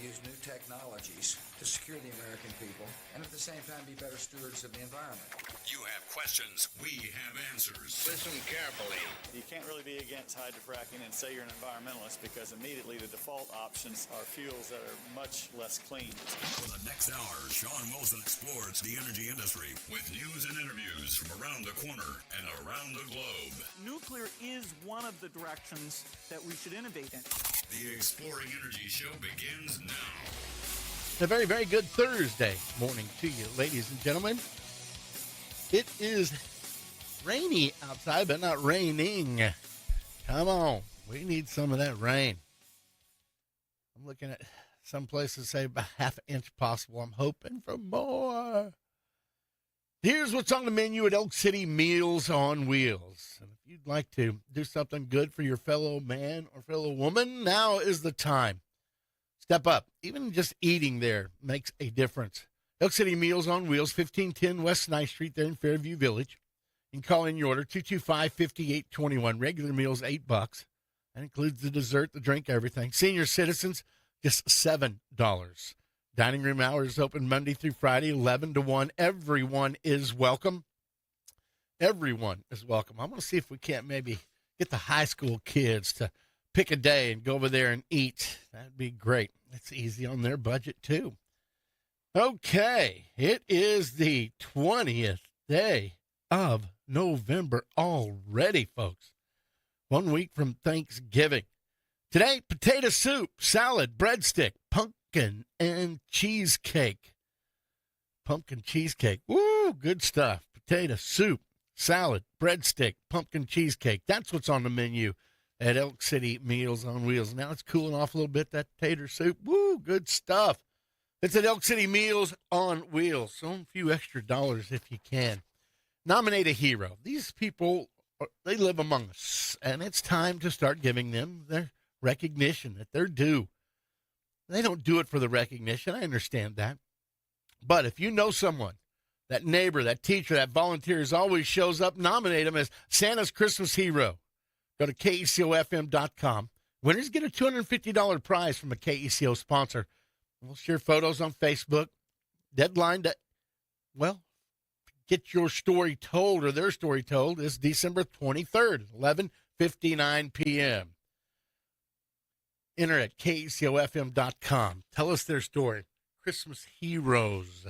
use new technologies to secure the American people and at the same time be better stewards of the environment. You have questions, we have answers. Listen carefully. You can't really be against hydrofracking and say you're an environmentalist because immediately the default options are fuels that are much less clean. For the next hour, Shawn Wilson explores the energy industry with news and interviews from around the corner and around the globe. Nuclear is one of the directions that we should innovate in. The Exploring Energy Show begins now. A very, very good Thursday morning to you, ladies and gentlemen. It is rainy outside, but not raining. Come on. We need some of that rain. I'm looking at some places say about half an inch possible. I'm hoping for more. Here's what's on the menu at Elk City Meals on Wheels. And if you'd like to do something good for your fellow man or fellow woman, now is the time. Step up. Even just eating there makes a difference. Elk City Meals on Wheels, 1510 West Ninth Street there in Fairview Village. You can call in your order, 225-5821. Regular meals, $8. That includes the dessert, the drink, everything. Senior citizens, just $7. Dining room hours open Monday through Friday, 11 to 1. Everyone is welcome. Everyone is welcome. I'm going to see if we can't maybe get the high school kids to pick a day and go over there and eat. That'd be great. It's easy on their budget, too. Okay, it is the 20th day of November already, folks. 1 week from Thanksgiving. Today, potato soup, salad, breadstick, pumpkin, and cheesecake. Pumpkin cheesecake. Woo, good stuff. Potato soup, salad, breadstick, pumpkin cheesecake. That's what's on the menu at Elk City Meals on Wheels. Now it's cooling off a little bit, that tater soup. Woo, good stuff. It's at Elk City Meals on Wheels. So a few extra dollars if you can. Nominate a hero. These people, they live among us, and it's time to start giving them their recognition that they're due. They don't do it for the recognition. I understand that. But if you know someone, that neighbor, that teacher, that volunteer always shows up, nominate them as Santa's Christmas hero. Go to KECOFM.com. Winners get a $250 prize from a KECO sponsor. We'll share photos on Facebook. Deadline to, get your story told or their story told is December 23rd, 11:59 p.m. Enter at KECOFM.com. Tell us their story. Christmas heroes.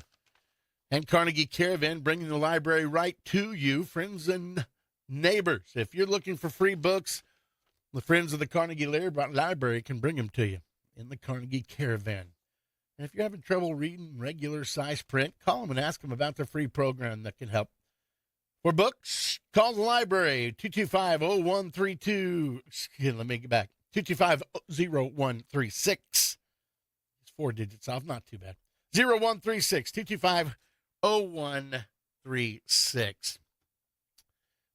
And Carnegie Caravan bringing the library right to you, friends and neighbors. If you're looking for free books, the friends of the Carnegie Library can bring them to you in the Carnegie Caravan. And if you're having trouble reading regular size print, call them and ask them about their free program that can help. For books, call the library, 225-0132. Let me get back. 225-0136. It's 4 digits off, not too bad. 0136, 225-0136.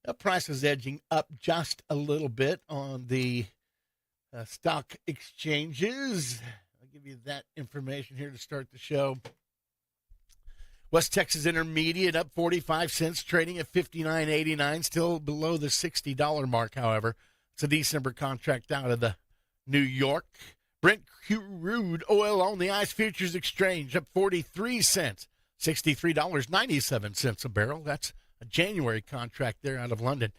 The price is edging up just a little bit on the stock exchanges. I'll give you that information here to start the show. West Texas Intermediate up 45 cents, trading at $59.89, still below the $60 mark, however. It's a December contract out of the New York. Brent crude oil on the ICE Futures Exchange up 43 cents, $63.97 a barrel. That's a January contract there out of London.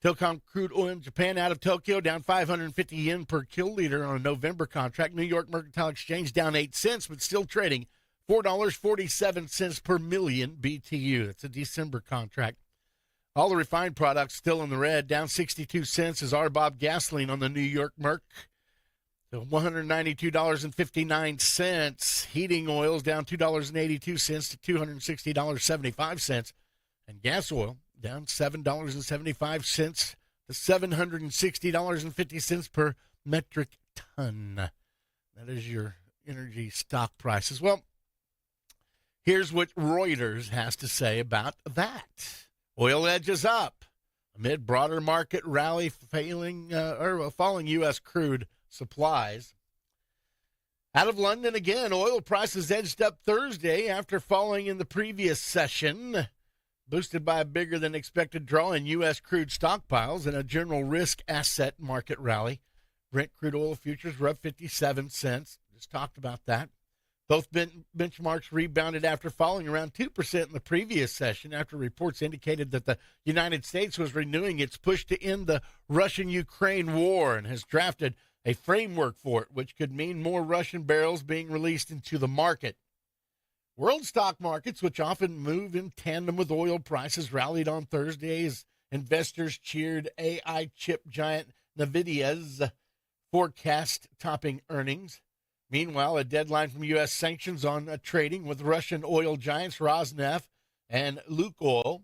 Tocom crude oil in Japan out of Tokyo down 550 yen per kiloliter on a November contract. New York Mercantile Exchange down 8 cents, but still trading $4.47 per million BTU. That's a December contract. All the refined products still in the red, down 62 cents is RBOB gasoline on the New York Merc. So $192.59. Heating oils down $2.82 to $260.75. And gas oil down $7.75 to $760.50 per metric ton. That is your energy stock prices. Well, here's what Reuters has to say about that. Oil edges up amid broader market rally falling U.S. crude supplies. Out of London again, oil prices edged up Thursday after falling in the previous session, boosted by a bigger than expected draw in U.S. crude stockpiles and a general risk asset market rally. Brent crude oil futures were up 57 cents, Just talked about that. Both benchmarks rebounded after falling around 2% in the previous session after reports indicated that the United States was renewing its push to end the Russian-Ukraine war and has drafted a framework for it, which could mean more Russian barrels being released into the market. World stock markets, which often move in tandem with oil prices, rallied on Thursday as investors cheered AI chip giant NVIDIA's forecast topping earnings. Meanwhile, a deadline from U.S. sanctions on trading with Russian oil giants Rosneft and Lukoil,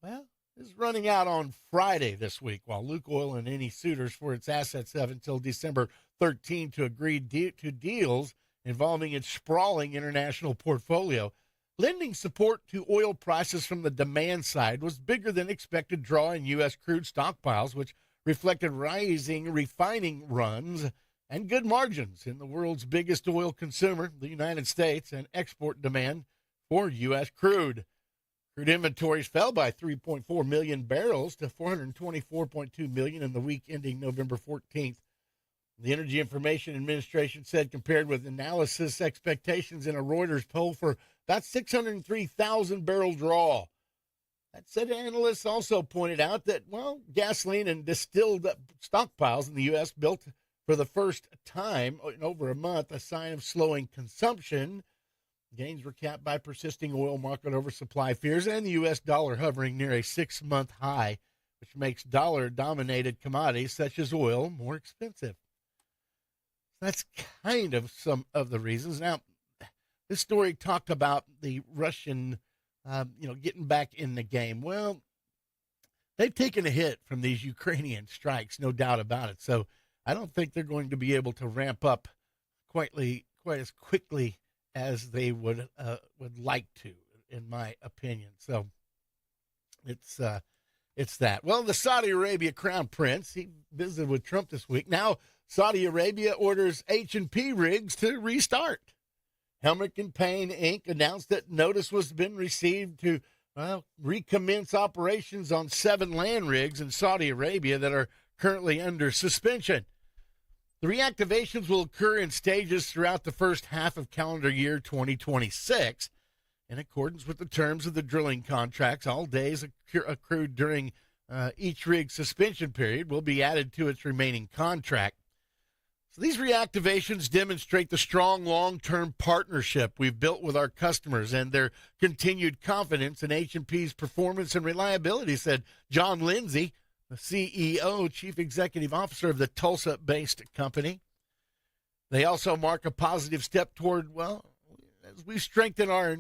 well, is running out on Friday this week, while Lukoil and any suitors for its assets have until December 13 to agree to deals involving its sprawling international portfolio. Lending support to oil prices from the demand side was bigger than expected draw in U.S. crude stockpiles, which reflected rising refining runs and good margins in the world's biggest oil consumer, the United States, and export demand for U.S. crude. Crude inventories fell by 3.4 million barrels to 424.2 million in the week ending November 14th. The Energy Information Administration said compared with analysis expectations in a Reuters poll for about 603,000 barrel draw. That said, analysts also pointed out that, well, gasoline and distilled stockpiles in the U.S. built for the first time in over a month, a sign of slowing consumption. Gains were capped by persisting oil market oversupply fears and the U.S. dollar hovering near a 6-month high, which makes dollar-dominated commodities such as oil more expensive. That's kind of some of the reasons. Now, this story talked about the Russian, getting back in the game. Well, they've taken a hit from these Ukrainian strikes, no doubt about it. So I don't think they're going to be able to ramp up quite as quickly as they would like to, in my opinion. So it's that. Well, the Saudi Arabia Crown Prince, he visited with Trump this week. Now Saudi Arabia orders H&P rigs to restart. Helmerich and Payne Inc. announced that notice was been received to recommence operations on 7 land rigs in Saudi Arabia that are currently under suspension. The reactivations will occur in stages throughout the first half of calendar year 2026. In accordance with the terms of the drilling contracts, all days accrued during each rig suspension period will be added to its remaining contract. So these reactivations demonstrate the strong long-term partnership we've built with our customers and their continued confidence in H&P's performance and reliability, said John Lindsay, the CEO, Chief Executive Officer of the Tulsa-based company. They also mark a positive step toward, as we strengthen our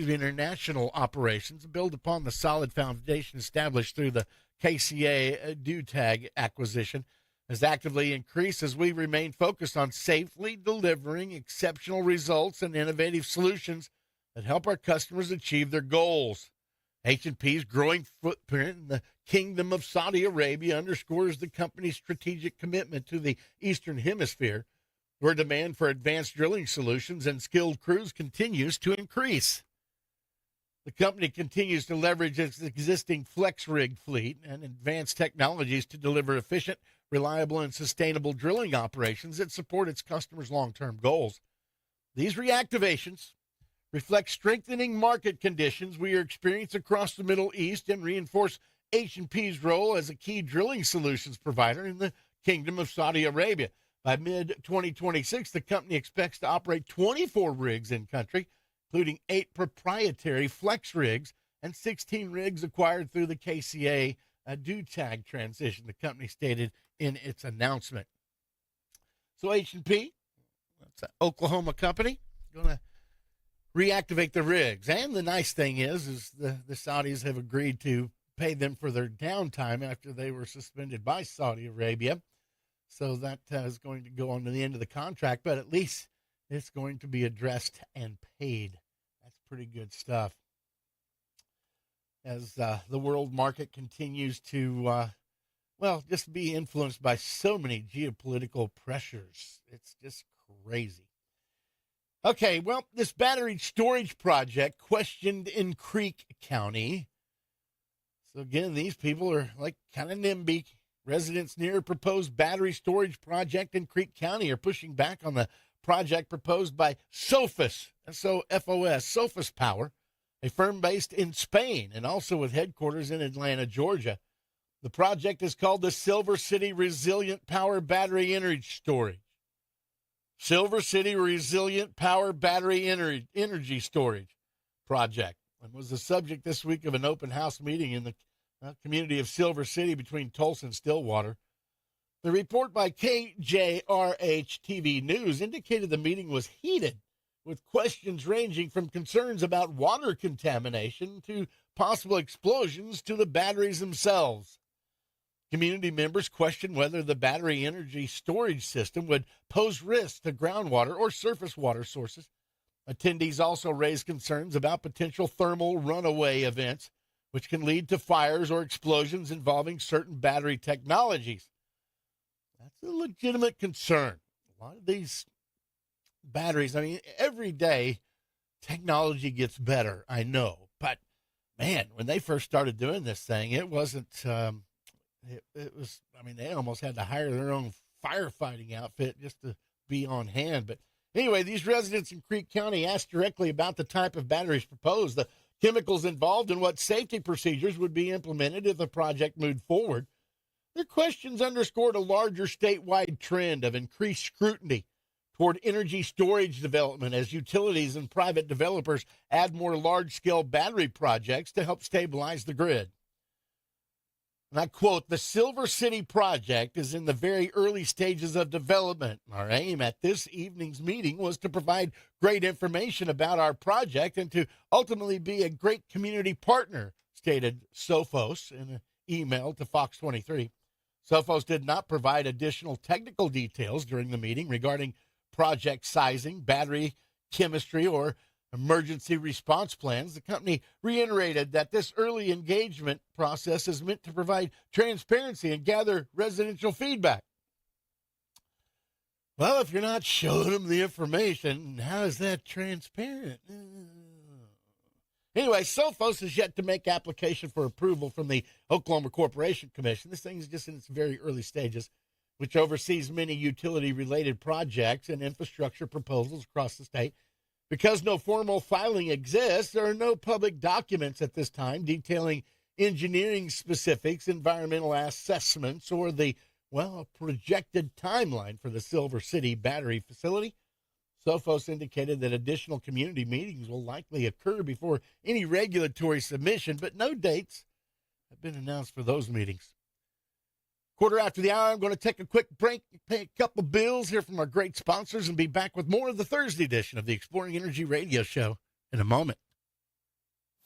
international operations and build upon the solid foundation established through the KCA DuTag acquisition, has actively increased as we remain focused on safely delivering exceptional results and innovative solutions that help our customers achieve their goals. H&P's growing footprint in the Kingdom of Saudi Arabia underscores the company's strategic commitment to the Eastern Hemisphere, where demand for advanced drilling solutions and skilled crews continues to increase. The company continues to leverage its existing flex rig fleet and advanced technologies to deliver efficient, reliable, and sustainable drilling operations that support its customers' long-term goals. These reactivations reflect strengthening market conditions we are experiencing across the Middle East and reinforce H&P's role as a key drilling solutions provider in the Kingdom of Saudi Arabia. By mid-2026, the company expects to operate 24 rigs in country, including 8 proprietary flex rigs and 16 rigs acquired through the KCA DuTag transition, the company stated in its announcement. So H&P, that's an Oklahoma company, going to reactivate the rigs. And the nice thing is the Saudis have agreed to pay them for their downtime after they were suspended by Saudi Arabia. So that is going to go on to the end of the contract, but at least it's going to be addressed and paid. That's pretty good stuff. As the world market continues to, just be influenced by so many geopolitical pressures. It's just crazy. Okay, well, this battery storage project questioned in Creek County. So again, these people are like kind of NIMBY. Residents near a proposed battery storage project in Creek County are pushing back on the project proposed by Sophos, S-O-F-O-S, Sophos Power, a firm based in Spain and also with headquarters in Atlanta, Georgia. The project is called the Silver City Resilient Power Battery Energy Storage. Silver City Resilient Power Battery Energy Storage Project, and was the subject this week of an open house meeting in the community of Silver City between Tulsa and Stillwater. The report by KJRH-TV News indicated the meeting was heated, with questions ranging from concerns about water contamination to possible explosions to the batteries themselves. Community members questioned whether the battery energy storage system would pose risks to groundwater or surface water sources. Attendees also raised concerns about potential thermal runaway events, which can lead to fires or explosions involving certain battery technologies. That's a legitimate concern. A lot of these batteries, I mean, every day technology gets better, I know. But, man, when they first started doing this thing, it wasn't... It was, I mean, they almost had to hire their own firefighting outfit just to be on hand. But anyway, these residents in Creek County asked directly about the type of batteries proposed, the chemicals involved, and what safety procedures would be implemented if the project moved forward. Their questions underscored a larger statewide trend of increased scrutiny toward energy storage development as utilities and private developers add more large-scale battery projects to help stabilize the grid. And I quote, "The Silver City project is in the very early stages of development. Our aim at this evening's meeting was to provide great information about our project and to ultimately be a great community partner," stated Sophos in an email to Fox 23. Sophos did not provide additional technical details during the meeting regarding project sizing, battery chemistry, or emergency response plans. The company reiterated that this early engagement process is meant to provide transparency and gather residential feedback. Well, if you're not showing them the information, how is that transparent? Anyway, Sophos is yet to make application for approval from the Oklahoma Corporation Commission. This thing is just in its very early stages, which oversees many utility-related projects and infrastructure proposals across the state. Because no formal filing exists, there are no public documents at this time detailing engineering specifics, environmental assessments, or the, projected timeline for the Silver City battery facility. Sophos indicated that additional community meetings will likely occur before any regulatory submission, but no dates have been announced for those meetings. Quarter after the hour, I'm going to take a quick break, pay a couple bills, hear from our great sponsors, and be back with more of the Thursday edition of the Exploring Energy Radio Show in a moment.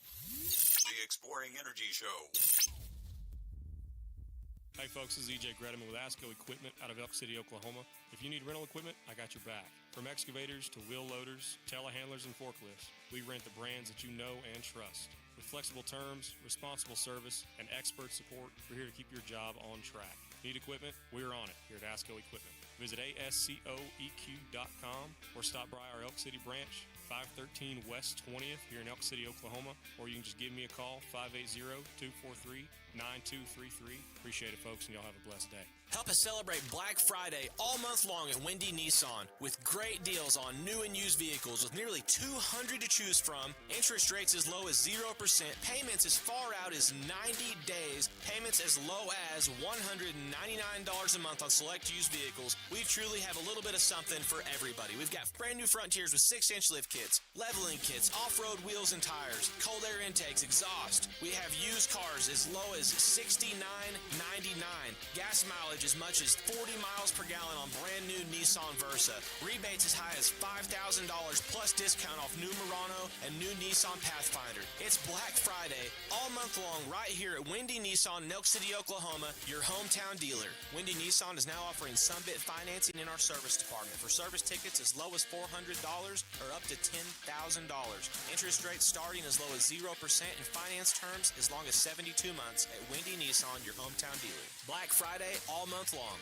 The Exploring Energy Show. Hey folks, this is EJ Gretaman with ASCO Equipment out of Elk City, Oklahoma. If you need rental equipment, I got your back. From excavators to wheel loaders, telehandlers, and forklifts, we rent the brands that you know and trust. With flexible terms, responsible service, and expert support, we're here to keep your job on track. Need equipment? We're on it here at ASCO Equipment. Visit ASCOEQ.com or stop by our Elk City branch, 513 West 20th here in Elk City, Oklahoma, or you can just give me a call, 580-243-9233. Appreciate it, folks, and y'all have a blessed day. Help us celebrate Black Friday all month long at Windy Nissan with great deals on new and used vehicles with nearly 200 to choose from, interest rates as low as 0%, payments as far out as 90 days, payments as low as $199 a month on select used vehicles. We truly have a little bit of something for everybody. We've got brand new Frontiers with 6-inch lift kits, leveling kits, off-road wheels and tires, cold air intakes, exhaust. We have used cars as low as $69.99, gas mileage as much as 40 miles per gallon on brand new Nissan Versa. Rebates as high as $5,000 plus discount off new Murano and new Nissan Pathfinder. It's Black Friday all month long right here at Windy Nissan in Elk City, Oklahoma, your hometown dealer. Windy Nissan is now offering Sunbit financing in our service department for service tickets as low as $400 or up to $10,000. Interest rates starting as low as 0% and finance terms as long as 72 months at Windy Nissan, your hometown dealer. Black Friday all month long.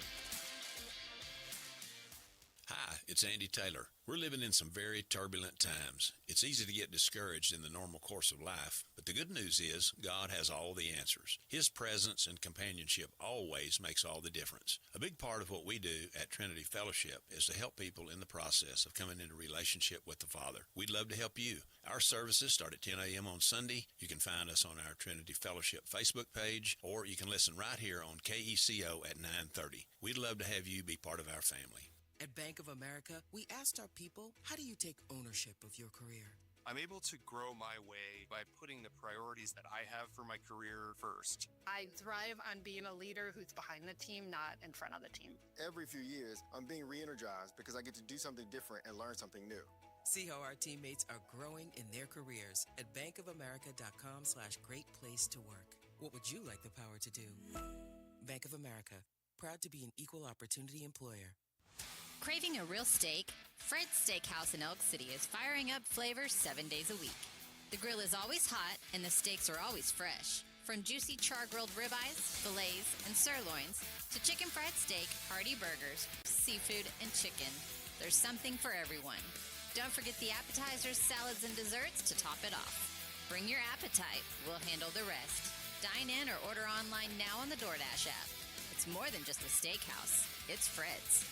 Hi, it's Andy Taylor. We're living in some very turbulent times. It's easy to get discouraged in the normal course of life, but the good news is God has all the answers. His presence and companionship always makes all the difference. A big part of what we do at Trinity Fellowship is to help people in the process of coming into relationship with the Father. We'd love to help you. Our services start at 10 a.m. on Sunday. You can find us on our Trinity Fellowship Facebook page, or you can listen right here on KECO at 9:30. We'd love to have you be part of our family. At Bank of America, we asked our people, how do you take ownership of your career? I'm able to grow my way by putting the priorities that I have for my career first. I thrive on being a leader who's behind the team, not in front of the team. Every few years, I'm being re-energized because I get to do something different and learn something new. See how our teammates are growing in their careers at bankofamerica.com/great place to work. What would you like the power to do? Bank of America, proud to be an equal opportunity employer. Craving a real steak? Fred's Steakhouse in Elk City is firing up flavors 7 days a week. The grill is always hot and the steaks are always fresh. From juicy char-grilled ribeyes, fillets, and sirloins to chicken fried steak, hearty burgers, seafood, and chicken, there's something for everyone. Don't forget the appetizers, salads, and desserts to top it off. Bring your appetite. We'll handle the rest. Dine in or order online now on the DoorDash app. It's more than just a steakhouse. It's Fred's.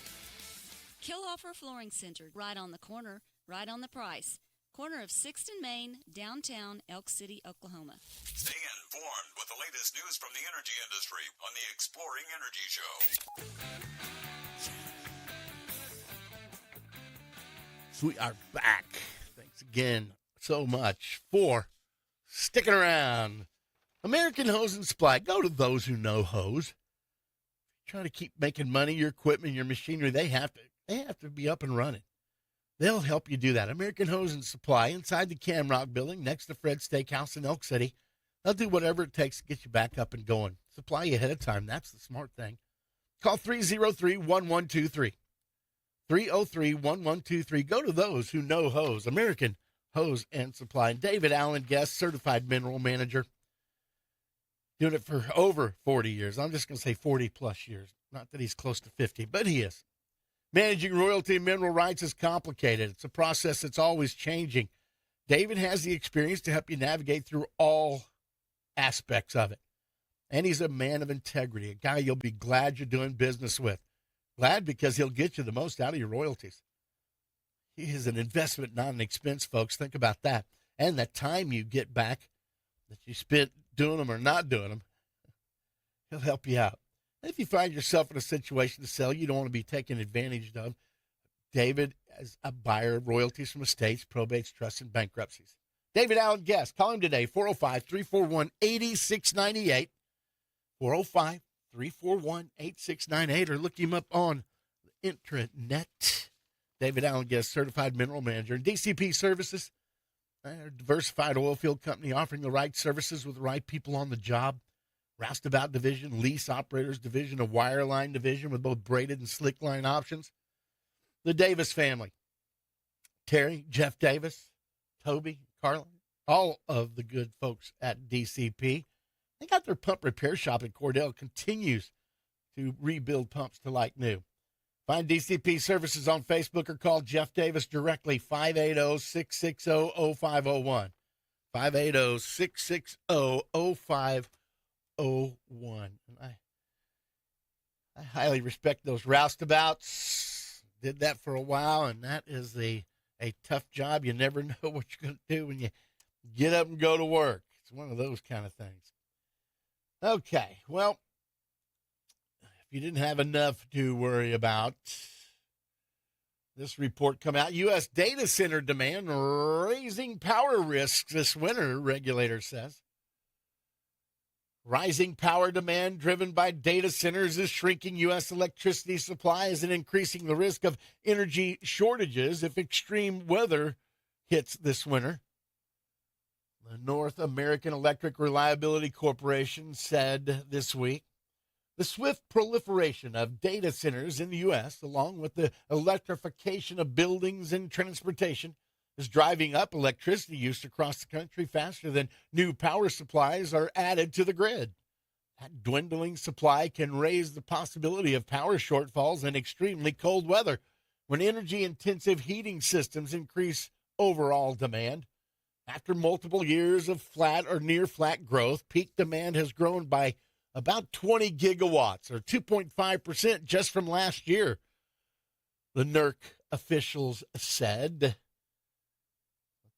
Killoffer Flooring Center, right on the corner, right on the price. Corner of 6th and Main, downtown Elk City, Oklahoma. Stay informed with the latest news from the energy industry on the Exploring Energy Show. We are back. Thanks again so much for sticking around. American Hose and Supply. Go to those who know hose. Trying to keep making money, your equipment, your machinery, they have to be up and running. They'll help you do that. American Hose and Supply inside the Camrock building next to Fred's Steakhouse in Elk City. They'll do whatever it takes to get you back up and going. Supply you ahead of time. That's the smart thing. Call 303-1123. 303-1123. Go to those who know hose. American Hose and Supply. And David Allen Guest, certified mineral manager. Doing it for over 40 years. I'm just going to say 40-plus years. Not that he's close to 50, but he is. Managing royalty and mineral rights is complicated. It's a process that's always changing. David has the experience to help you navigate through all aspects of it. And he's a man of integrity, a guy you'll be glad you're doing business with. Glad because he'll get you the most out of your royalties. He is an investment, not an expense, folks. Think about that. And the time you get back that you spent doing them or not doing them, he'll help you out. And if you find yourself in a situation to sell you don't want to be taken advantage of, David is a buyer of royalties from estates, probates, trusts, and bankruptcies. David Allen Guest. Call him today, 405-341-8698. 405-341-8698, or look him up on the intranet. David Allen Guest, certified mineral manager. And DCP Services, a diversified oil field company offering the right services with the right people on the job. Roustabout division, lease operators division, a wireline division with both braided and slick line options. The Davis family, Terry, Jeff Davis, Toby, Carlin, all of the good folks at DCP. They got their pump repair shop in Cordell, continues to rebuild pumps to like new. Find DCP Services on Facebook or call Jeff Davis directly, 580-660-0501. 580-660-0501. And I highly respect those roustabouts. Did that for a while, and that is a tough job. You never know what you're going to do when you get up and go to work. It's one of those kind of things. Okay, well, if you didn't have enough to worry about, this report come out. U.S. data center demand raising power risks this winter, regulator says. Rising power demand driven by data centers is shrinking U.S. electricity supplies and increasing the risk of energy shortages if extreme weather hits this winter. The North American Electric Reliability Corporation said this week, the swift proliferation of data centers in the U.S., along with the electrification of buildings and transportation, is driving up electricity use across the country faster than new power supplies are added to the grid. That dwindling supply can raise the possibility of power shortfalls in extremely cold weather, when energy-intensive heating systems increase overall demand. After multiple years of flat or near-flat growth, peak demand has grown by about 20 gigawatts, or 2.5% just from last year, the NERC officials said.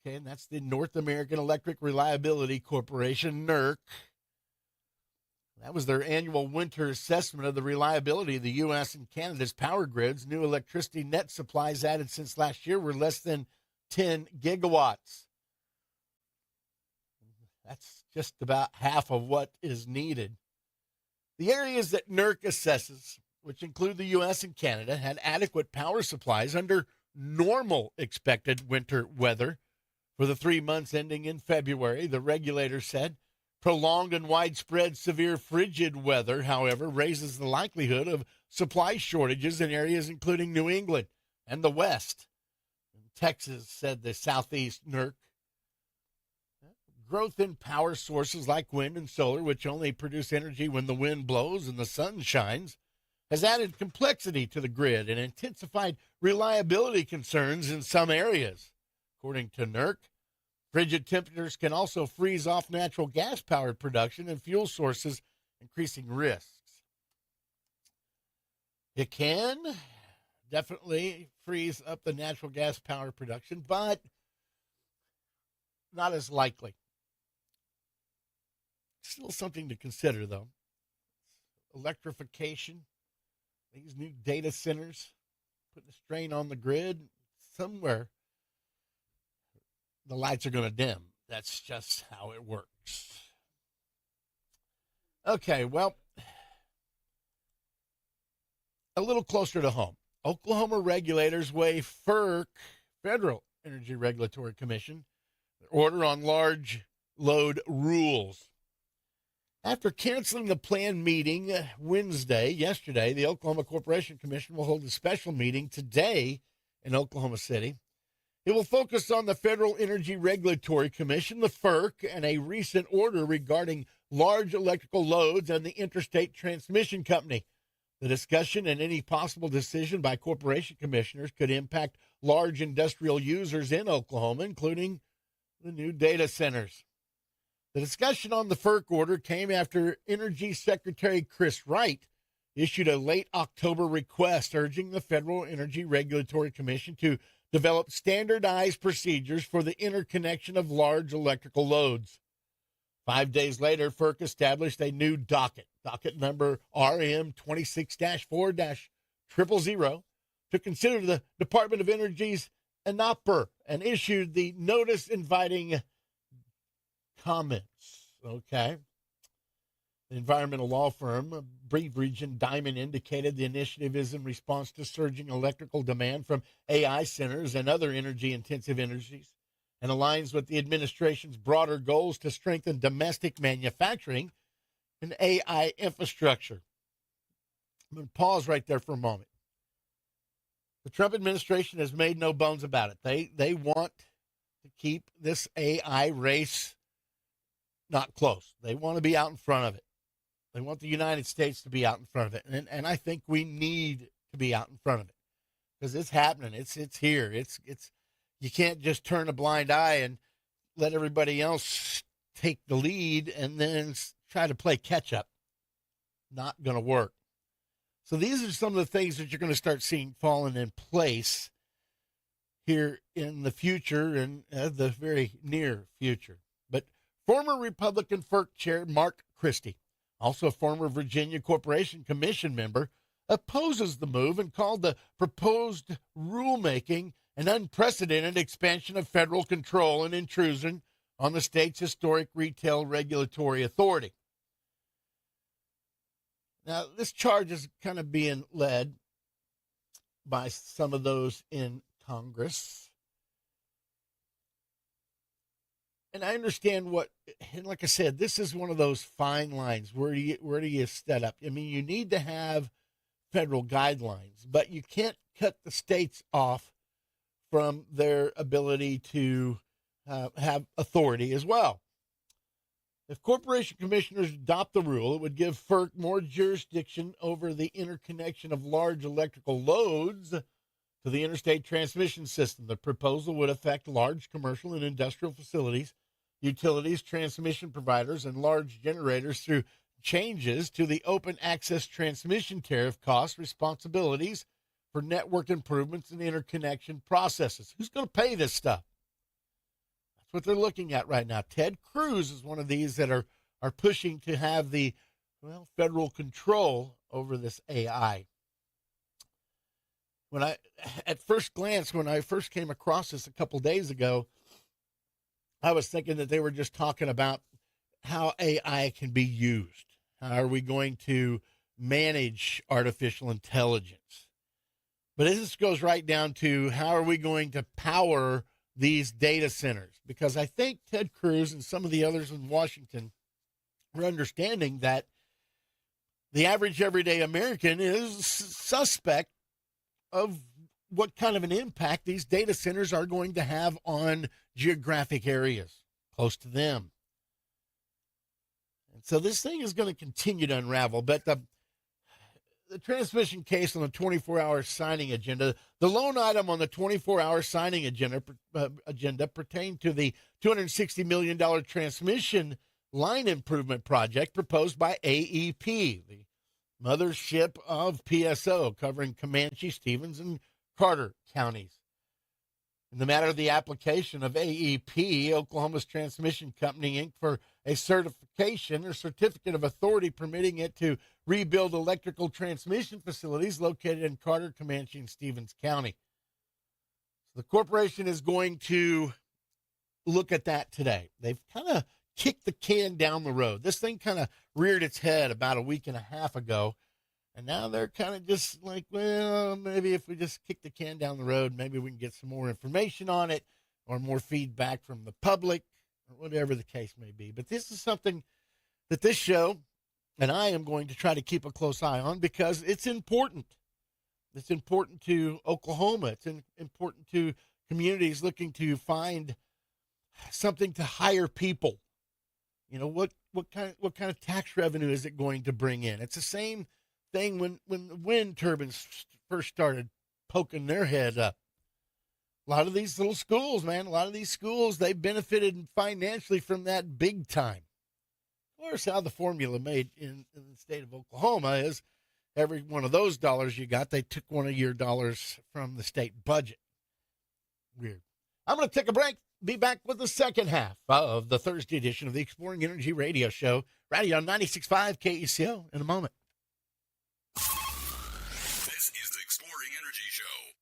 Okay, and that's the North American Electric Reliability Corporation, NERC. That was their annual winter assessment of the reliability of the U.S. and Canada's power grids. New electricity net supplies added since last year were less than 10 gigawatts. That's just about half of what is needed. The areas that NERC assesses, which include the U.S. and Canada, had adequate power supplies under normal expected winter weather for the 3 months ending in February, the regulator said. Prolonged and widespread severe frigid weather, however, raises the likelihood of supply shortages in areas including New England and the West. Texas, said the Southeast NERC. Growth in power sources like wind and solar, which only produce energy when the wind blows and the sun shines, has added complexity to the grid and intensified reliability concerns in some areas. According to NERC, frigid temperatures can also freeze off natural gas-powered production and fuel sources, increasing risks. It can definitely freeze up the natural gas-powered production, but not as likely. Still something to consider, though. Electrification, these new data centers, putting a strain on the grid. Somewhere the lights are going to dim. That's just how it works. Okay, well, a little closer to home. Oklahoma regulators weigh FERC, Federal Energy Regulatory Commission, order on large load rules. After canceling the planned meeting yesterday, the Oklahoma Corporation Commission will hold a special meeting today in Oklahoma City. It will focus on the Federal Energy Regulatory Commission, the FERC, and a recent order regarding large electrical loads and the Interstate Transmission Company. The discussion and any possible decision by corporation commissioners could impact large industrial users in Oklahoma, including the new data centers. The discussion on the FERC order came after Energy Secretary Chris Wright issued a late October request urging the Federal Energy Regulatory Commission to develop standardized procedures for the interconnection of large electrical loads. 5 days later, FERC established a new docket number RM 26-4-000, to consider the Department of Energy's NOPR and issued the notice inviting comments. Okay. The environmental law firm, Breveridge and Diamond, indicated the initiative is in response to surging electrical demand from AI centers and other energy-intensive industries and aligns with the administration's broader goals to strengthen domestic manufacturing and AI infrastructure. I'm going to pause right there for a moment. The Trump administration has made no bones about it. They want to keep this AI race not close. They want to be out in front of it. They want the United States to be out in front of it. And I think we need to be out in front of it because it's happening. It's here. It's you can't just turn a blind eye and let everybody else take the lead and then try to play catch up. Not going to work. So these are some of the things that you're going to start seeing falling in place here in the future and the very near future. But former Republican FERC Chair Mark Christie, also a former Virginia Corporation Commission member, opposes the move and called the proposed rulemaking an unprecedented expansion of federal control and intrusion on the state's historic retail regulatory authority. Now, this charge is kind of being led by some of those in Congress. And I understand and like I said, this is one of those fine lines. Where do you set up? I mean, you need to have federal guidelines, but you can't cut the states off from their ability to have authority as well. If corporation commissioners adopt the rule, it would give FERC more jurisdiction over the interconnection of large electrical loads to the interstate transmission system. The proposal would affect large commercial and industrial facilities, utilities, transmission providers, and large generators through changes to the open access transmission tariff cost responsibilities for network improvements and interconnection processes. Who's going to pay this stuff? That's what they're looking at right now. Ted Cruz is one of these that are pushing to have the federal control over this AI. At first glance, when I first came across this a couple days ago, I was thinking that they were just talking about how AI can be used. How are we going to manage artificial intelligence? But this goes right down to how are we going to power these data centers? Because I think Ted Cruz and some of the others in Washington are understanding that the average everyday American is suspect of what kind of an impact these data centers are going to have on geographic areas close to them. And so this thing is going to continue to unravel. But the transmission case on the 24-hour signing agenda, the lone item on the 24-hour signing agenda pertained to the $260 million transmission line improvement project proposed by AEP, the mothership of PSO, covering Comanche, Stevens, and Carter counties. In the matter of the application of AEP, Oklahoma's Transmission Company, Inc., for a certification or certificate of authority permitting it to rebuild electrical transmission facilities located in Carter, Comanche, and Stevens County. So the corporation is going to look at that today. They've kind of kicked the can down the road. This thing kind of reared its head about a week and a half ago, and now they're kind of just like, well, maybe if we just kick the can down the road, maybe we can get some more information on it or more feedback from the public or whatever the case may be. But this is something that this show and I am going to try to keep a close eye on because it's important. It's important to Oklahoma. It's important to communities looking to find something to hire people. You know, what kind of tax revenue is it going to bring in? It's the same thing when the wind turbines first started poking their head up. A lot of these little schools, man, they benefited financially from that big time. Of course, how the formula made in the state of Oklahoma is every one of those dollars you got, they took one of your dollars from the state budget. Weird. I'm going to take a break. Be back with the second half of the Thursday edition of the Exploring Energy Radio Show, right here on 96.5 KECO in a moment. This is the Exploring Energy Show.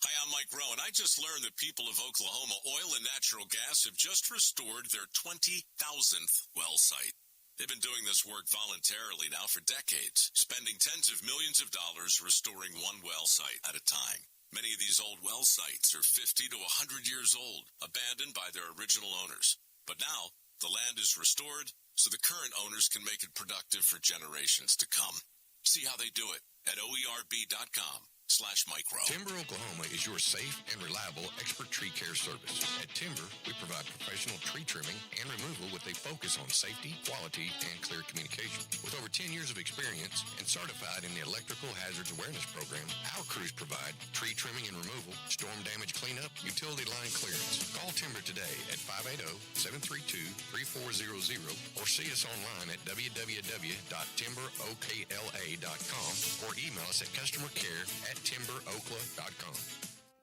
Hi, I'm Mike Rowe, and I just learned that people of Oklahoma Oil and Natural Gas have just restored their 20,000th well site. They've been doing this work voluntarily now for decades, spending tens of millions of dollars restoring one well site at a time. Many of these old well sites are 50 to 100 years old, abandoned by their original owners. But now, the land is restored so the current owners can make it productive for generations to come. See how they do it at oerb.com/micro. Timber Oklahoma is your safe and reliable expert tree care service. At Timber, we provide professional tree trimming and removal with a focus on safety, quality, and clear communication. With over 10 years of experience and certified in the Electrical Hazards Awareness Program, our crews provide tree trimming and removal, storm damage cleanup, utility line clearance. Call Timber today at 580-732-3400 or see us online at www.timberokla.com or email us at customercare@timberokla.com.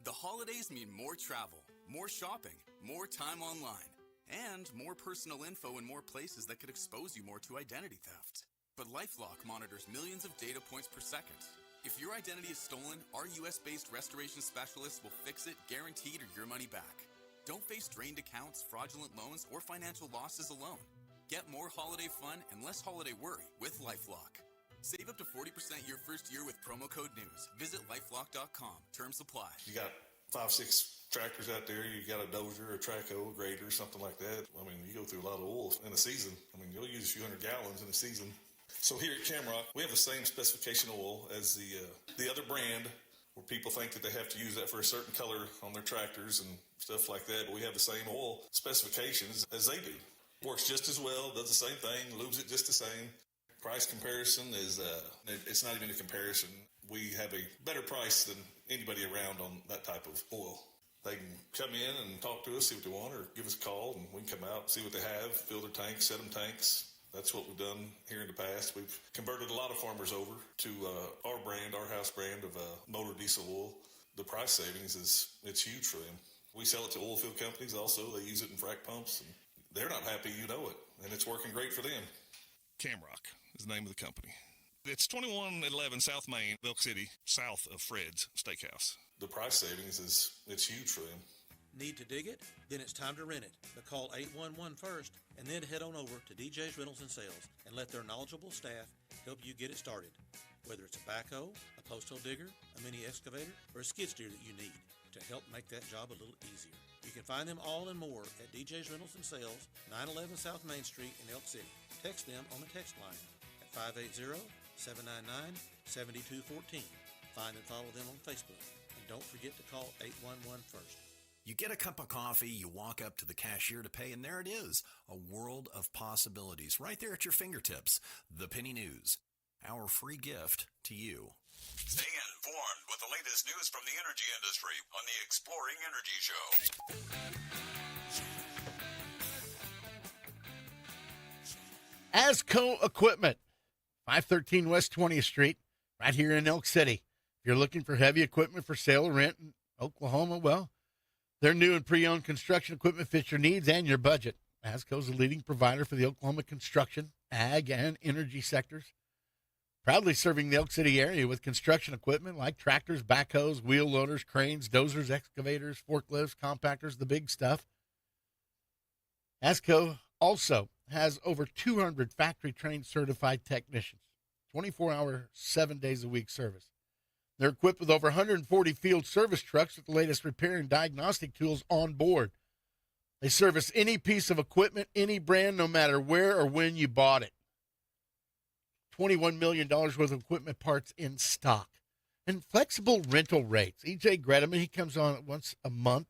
The holidays mean more travel, more shopping, more time online, and more personal info in more places that could expose you more to identity theft. But LifeLock monitors millions of data points per second. If your identity is stolen, our U.S.-based restoration specialists will fix it, guaranteed, or your money back. Don't face drained accounts, fraudulent loans, or financial losses alone. Get more holiday fun and less holiday worry with LifeLock. Save up to 40% your first year with promo code NEWS. Visit lifelock.com. Terms apply. You got 5-6 tractors out there. You got a dozer, a traco, a grader, something like that. I mean, you go through a lot of oil in a season. I mean, you'll use a few hundred gallons in a season. So here at Shamrock, we have the same specification oil as the other brand, where people think that they have to use that for a certain color on their tractors and stuff like that. But we have the same oil specifications as they do. Works just as well, does the same thing, lubes it just the same. Price comparison is, it's not even a comparison. We have a better price than anybody around on that type of oil. They can come in and talk to us, see what they want, or give us a call, and we can come out, see what they have, fill their tanks, set them tanks. That's what we've done here in the past. We've converted a lot of farmers over to our brand, our house brand of motor diesel oil. The price savings it's huge for them. We sell it to oilfield companies also. They use it in frac pumps, and they're not happy, you know it, and it's working great for them. Camrock is the name of the company. It's 2111 South Main, Elk City, south of Fred's Steakhouse. The price savings it's huge for them. Need to dig it? Then it's time to rent it. But call 811 first and then head on over to DJ's Rentals and Sales and let their knowledgeable staff help you get it started. Whether it's a backhoe, a post hole digger, a mini excavator, or a skid steer that you need to help make that job a little easier. You can find them all and more at DJ's Rentals and Sales, 911 South Main Street in Elk City. Text them on the text line at 580-799-7214. Find and follow them on Facebook. And don't forget to call 811 first. You get a cup of coffee, you walk up to the cashier to pay, and there it is, a world of possibilities right there at your fingertips. The Penny News, our free gift to you. Stay informed with the latest news from the energy industry on the Exploring Energy Show. ASCO Equipment, 513 West 20th Street, right here in Elk City. If you're looking for heavy equipment for sale or rent in Oklahoma, well, their new and pre-owned construction equipment fits your needs and your budget. ASCO is a leading provider for the Oklahoma construction, ag, and energy sectors. Proudly serving the Elk City area with construction equipment like tractors, backhoes, wheel loaders, cranes, dozers, excavators, forklifts, compactors, the big stuff. ASCO also has over 200 factory-trained certified technicians, 24-hour, 7 days a week service. They're equipped with over 140 field service trucks with the latest repair and diagnostic tools on board. They service any piece of equipment, any brand, no matter where or when you bought it. $21 million worth of equipment parts in stock. And flexible rental rates. E.J. Gredeman, he comes on once a month.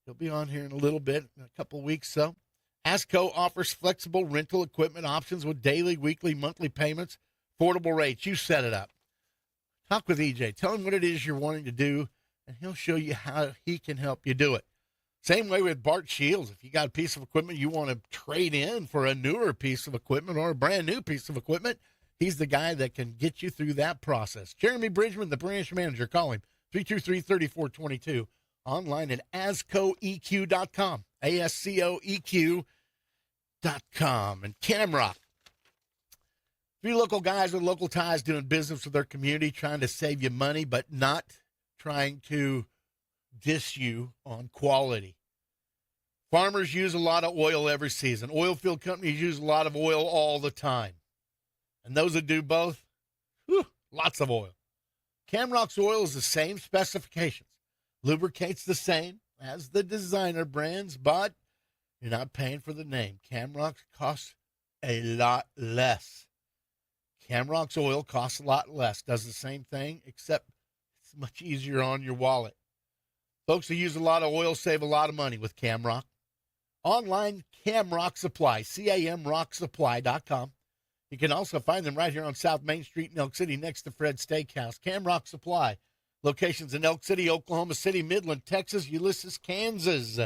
He'll be on here in a little bit, in a couple of weeks. So, ASCO offers flexible rental equipment options with daily, weekly, monthly payments, affordable rates. You set it up. Talk with EJ. Tell him what it is you're wanting to do, and he'll show you how he can help you do it. Same way with Bart Shields. If you got a piece of equipment you want to trade in for a newer piece of equipment or a brand new piece of equipment, he's the guy that can get you through that process. Jeremy Bridgman, the branch manager. Call him, 323-3422. Online at ASCOEQ.com, ASCOEQ.com. And Camrock. Three local guys with local ties doing business with their community, trying to save you money, but not trying to diss you on quality. Farmers use a lot of oil every season. Oilfield companies use a lot of oil all the time. And those that do both, lots of oil. Camrock's oil is the same specifications. Lubricates the same as the designer brands, but you're not paying for the name. Camrock's costs a lot less. Camrock's oil costs a lot less, does the same thing, except it's much easier on your wallet. Folks who use a lot of oil save a lot of money with Camrock. Online, Camrock Supply, CAMRockSupply.com. You can also find them right here on South Main Street in Elk City next to Fred's Steakhouse. Camrock Supply, locations in Elk City, Oklahoma City, Midland, Texas, Ulysses, Kansas,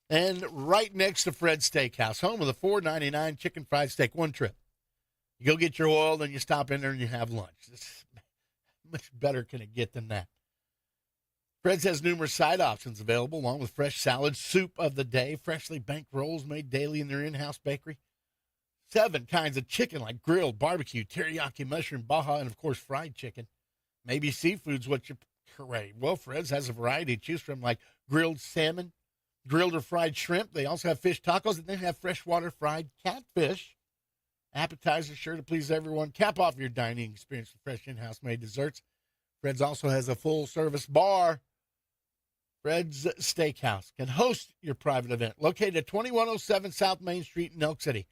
and right next to Fred's Steakhouse, home of the $4.99 chicken fried steak, one trip. You go get your oil, then you stop in there and you have lunch. It's much better can it get than that. Fred's has numerous side options available, along with fresh salad, soup of the day, freshly baked rolls made daily in their in-house bakery. 7 kinds of chicken like grilled, barbecue, teriyaki, mushroom, baja, and, of course, fried chicken. Maybe seafood's what you crave. Well, Fred's has a variety to choose from, like grilled salmon, grilled or fried shrimp. They also have fish tacos, and they have freshwater fried catfish. Appetizers sure to please everyone. Cap off your dining experience with fresh in-house made desserts. Fred's also has a full-service bar. Fred's Steakhouse can host your private event. Located at 2107 South Main Street in Elk City.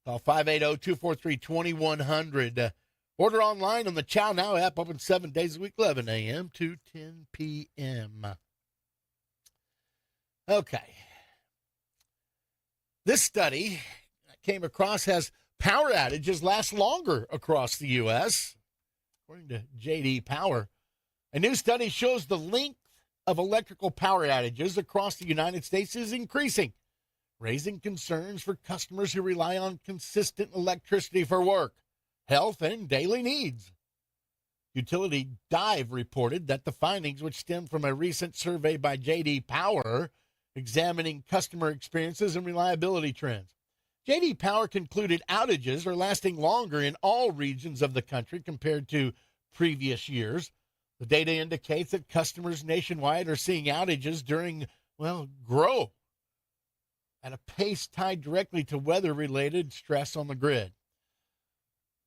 Call 580-243-2100. Order online on the Chow Now app, open 7 days a week, 11 a.m. to 10 p.m. Okay. This study I came across has power outages last longer across the U.S. according to J.D. Power. A new study shows the length of electrical power outages across the United States is increasing, raising concerns for customers who rely on consistent electricity for work, health, and daily needs. Utility Dive reported that the findings, which stem from a recent survey by J.D. Power, examining customer experiences and reliability trends. J.D. Power concluded outages are lasting longer in all regions of the country compared to previous years. The data indicates that customers nationwide are seeing outages grow at a pace tied directly to weather-related stress on the grid.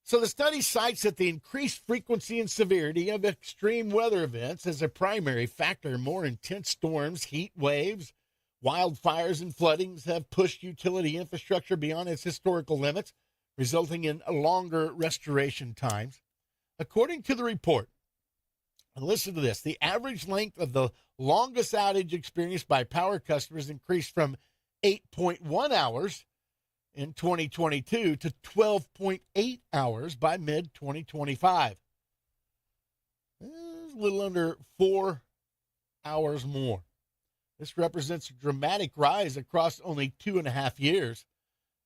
So the study cites that the increased frequency and severity of extreme weather events as a primary factor. More intense storms, heat waves, wildfires, and floodings have pushed utility infrastructure beyond its historical limits, resulting in longer restoration times. According to the report, and listen to this, the average length of the longest outage experienced by power customers increased from 8.1 hours in 2022 to 12.8 hours by mid-2025. A little under 4 hours more. This represents a dramatic rise across only 2.5 years.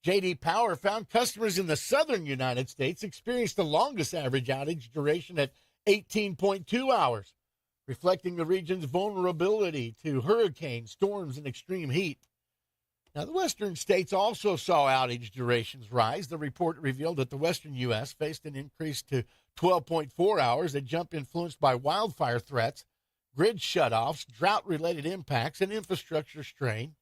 J.D. Power found customers in the southern United States experienced the longest average outage duration at 18.2 hours, reflecting the region's vulnerability to hurricanes, storms, and extreme heat. Now, the western states also saw outage durations rise. The report revealed that the western U.S. faced an increase to 12.4 hours, a jump influenced by wildfire threats, grid shutoffs, drought-related impacts, and infrastructure strain.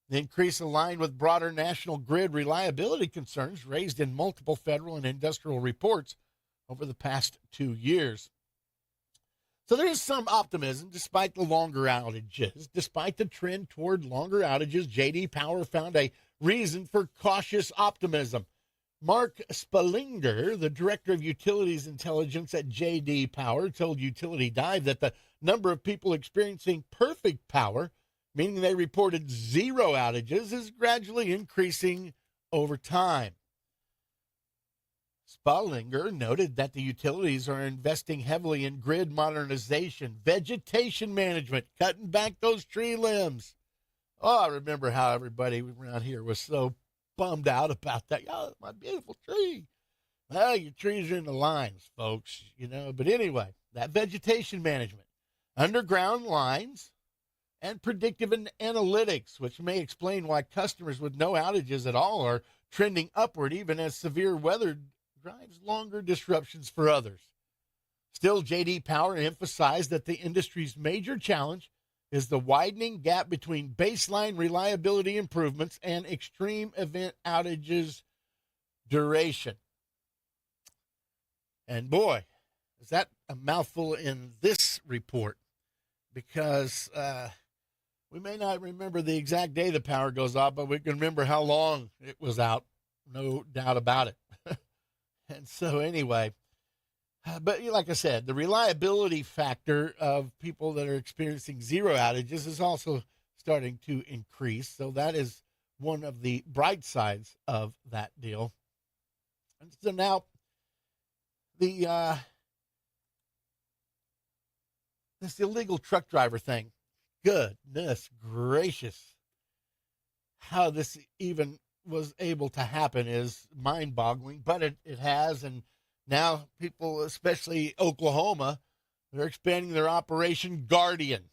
The increase aligned with broader national grid reliability concerns raised in multiple federal and industrial reports over the past 2 years. So there is some optimism despite the longer outages. Despite the trend toward longer outages, J.D. Power found a reason for cautious optimism. Mark Spalinger, the director of utilities intelligence at J.D. Power, told Utility Dive that the number of people experiencing perfect power, meaning they reported zero outages, is gradually increasing over time. Spalinger noted that the utilities are investing heavily in grid modernization, vegetation management, cutting back those tree limbs. Oh, I remember how everybody around here was so bummed out about that. Oh, my beautiful tree. Well, your trees are in the lines, folks, But anyway, that vegetation management, underground lines, and predictive analytics, which may explain why customers with no outages at all are trending upward, even as severe weather drives longer disruptions for others. Still, J.D. Power emphasized that the industry's major challenge is the widening gap between baseline reliability improvements and extreme event outages duration. And boy, is that a mouthful in this report, because we may not remember the exact day the power goes out, but we can remember how long it was out. No doubt about it. And so anyway, but like I said, the reliability factor of people that are experiencing zero outages is also starting to increase. So that is one of the bright sides of that deal. And so now this illegal truck driver thing, goodness gracious, how this even was able to happen is mind-boggling, but it has, and now people, especially Oklahoma, they're expanding their Operation Guardian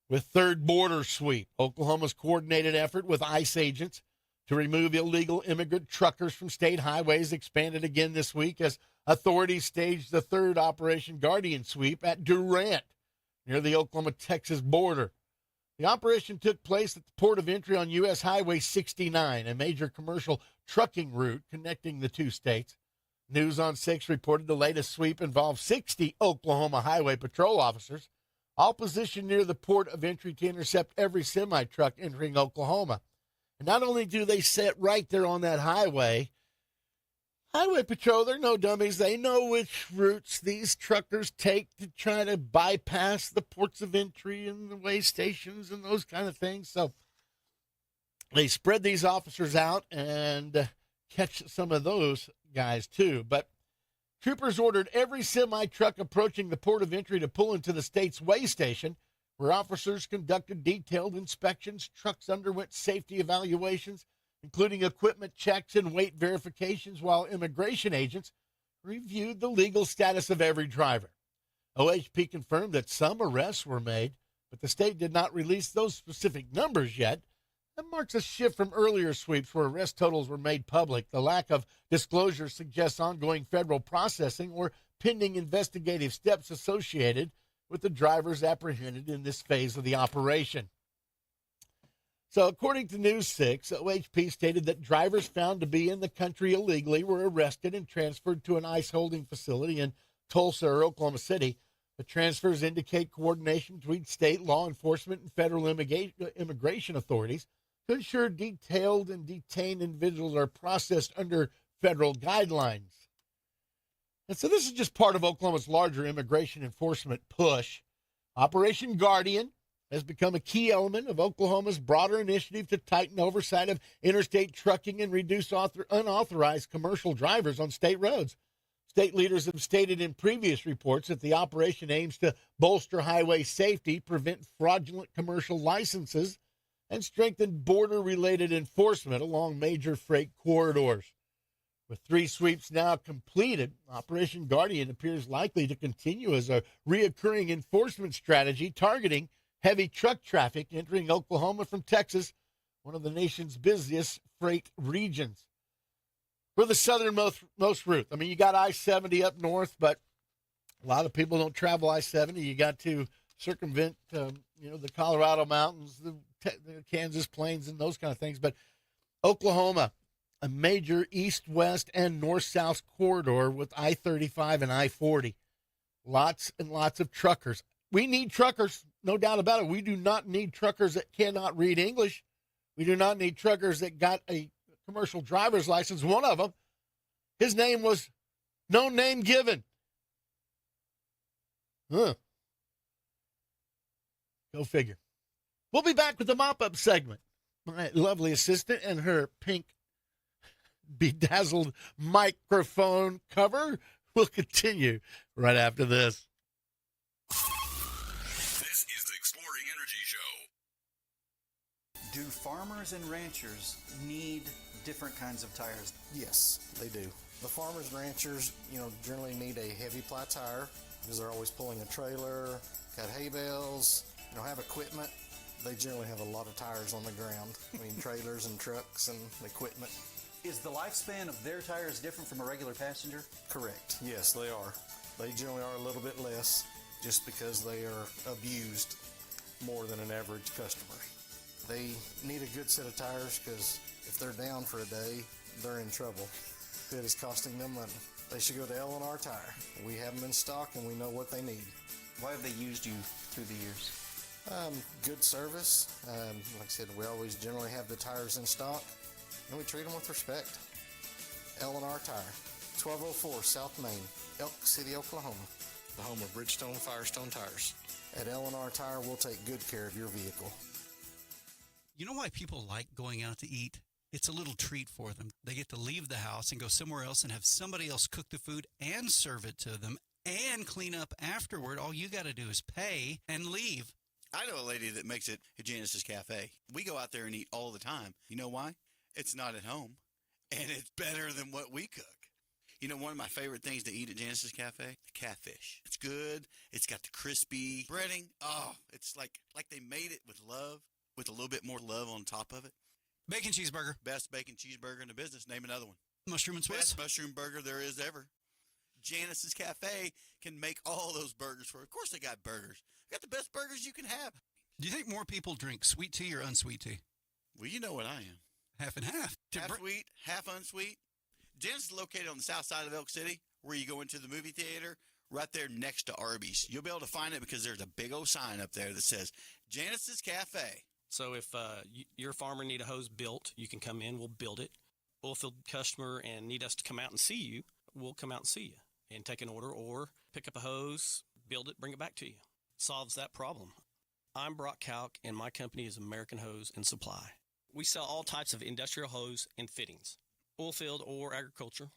with Third Border Sweep, Oklahoma's coordinated effort with ICE agents to remove illegal immigrant truckers from state highways expanded again this week as authorities staged the third Operation Guardian sweep at Durant, near the Oklahoma-Texas border. The operation took place at the port of entry on U.S. Highway 69, a major commercial trucking route connecting the two states. News on 6 reported the latest sweep involved 60 Oklahoma Highway Patrol officers, all positioned near the port of entry to intercept every semi-truck entering Oklahoma. And not only do they sit right there on that highway, Highway Patrol, they're no dummies. They know which routes these truckers take to try to bypass the ports of entry and the way stations and those kind of things. So they spread these officers out and catch some of those guys too. But Troopers ordered every semi-truck approaching the port of entry to pull into the state's weigh station, where officers conducted detailed inspections. Trucks underwent safety evaluations, including equipment checks and weight verifications, while immigration agents reviewed the legal status of every driver. OHP confirmed that some arrests were made, but the state did not release those specific numbers yet. That marks a shift from earlier sweeps where arrest totals were made public. The lack of disclosure suggests ongoing federal processing or pending investigative steps associated with the drivers apprehended in this phase of the operation. So according to News 6, OHP stated that drivers found to be in the country illegally were arrested and transferred to an ICE holding facility in Tulsa or Oklahoma City. The transfers indicate coordination between state law enforcement and federal immigration authorities to ensure detailed and detained individuals are processed under federal guidelines. And so this is just part of Oklahoma's larger immigration enforcement push. Operation Guardian has become a key element of Oklahoma's broader initiative to tighten oversight of interstate trucking and reduce unauthorized commercial drivers on state roads. State leaders have stated in previous reports that the operation aims to bolster highway safety, prevent fraudulent commercial licenses, and strengthen border-related enforcement along major freight corridors. With 3 sweeps now completed, Operation Guardian appears likely to continue as a reoccurring enforcement strategy targeting heavy truck traffic entering Oklahoma from Texas, one of the nation's busiest freight regions. For the southernmost route, I mean, you got I-70 up north, but a lot of people don't travel I-70. You got to circumvent, the Colorado mountains, the Kansas plains, and those kind of things. But Oklahoma, a major east-west and north-south corridor with I-35 and I-40. Lots and lots of truckers. We need truckers, no doubt about it. We do not need truckers that cannot read English. We do not need truckers that got a commercial driver's license. One of them, his name was no name given. Go figure. We'll be back with the mop-up segment. My lovely assistant and her pink bedazzled microphone cover will continue right after this. This is the Exploring Energy Show. Do farmers and ranchers need different kinds of tires? Yes, they do. The farmers and ranchers, generally need a heavy ply tire because they're always pulling a trailer, got hay bales, have equipment. They generally have a lot of tires on the ground. Trailers and trucks and equipment. Is the lifespan of their tires different from a regular passenger? Correct. Yes, they are. They generally are a little bit less just because they are abused more than an average customer. They need a good set of tires because if they're down for a day, they're in trouble. It is costing them money. They should go to L&R Tire. We have them in stock and we know what they need. Why have they used you through the years? Good service. Like I said, we always generally have the tires in stock, and we treat them with respect. L&R Tire, 1204 South Main, Elk City, Oklahoma, the home of Bridgestone Firestone tires. At L&R Tire, we'll take good care of your vehicle. You know why people like going out to eat? It's a little treat for them. They get to leave the house and go somewhere else and have somebody else cook the food and serve it to them and clean up afterward. All you got to do is pay and leave. I know a lady that makes it at Janice's Cafe. We go out there and eat all the time. You know why? It's not at home, and it's better than what we cook. One of my favorite things to eat at Janice's Cafe? The catfish. It's good. It's got the crispy breading. Oh, it's like they made it with love, with a little bit more love on top of it. Bacon cheeseburger. Best bacon cheeseburger in the business. Name another one. Mushroom and Swiss. Best mushroom burger there is ever. Janice's Cafe can make all those burgers for. Of course, they got burgers. They got the best burgers you can have. Do you think more people drink sweet tea or unsweet tea? Well, you know what I am. Half and half. Half sweet, half unsweet. Janice is located on the south side of Elk City, where you go into the movie theater, right there next to Arby's. You'll be able to find it because there's a big old sign up there that says Janice's Cafe. So if your farmer need a hose built, you can come in, we'll build it. Oilfield customer and need us to come out and see you, we'll come out and see you and take an order or pick up a hose, build it, bring it back to you. Solves that problem. I'm Brock Kalk, and my company is American Hose and Supply. We sell all types of industrial hose and fittings, oilfield or agriculture.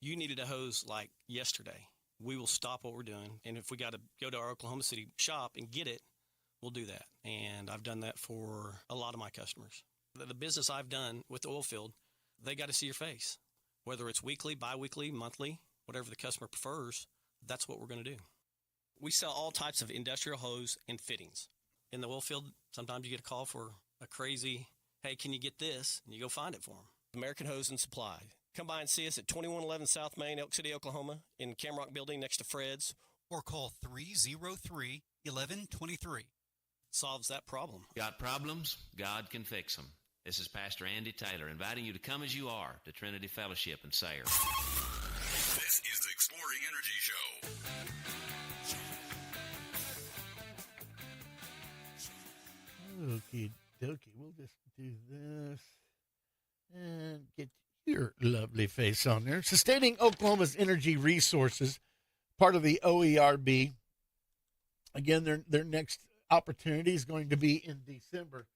You needed a hose like yesterday. We will stop what we're doing. And if we got to go to our Oklahoma City shop and get it, we'll do that. And I've done that for a lot of my customers. The business I've done with Oilfield, they got to see your face. Whether it's weekly, bi-weekly, monthly, whatever the customer prefers, that's what we're going to do. We sell all types of industrial hose and fittings. In the Oilfield, sometimes you get a call for a crazy, hey, can you get this? And you go find it for them. American Hose and Supply. Come by and see us at 2111 South Main, Elk City, Oklahoma, in Camrock Building next to Fred's. Or call 303-1123. Solves that problem. Got problems? God can fix them. This is Pastor Andy Taylor inviting you to come as you are to Trinity Fellowship in Sayre. This is the Exploring Energy Show. Okie dokie. We'll just do this and get your lovely face on there. Sustaining Oklahoma's energy resources, part of the OERB. Again, their next opportunity is going to be in December.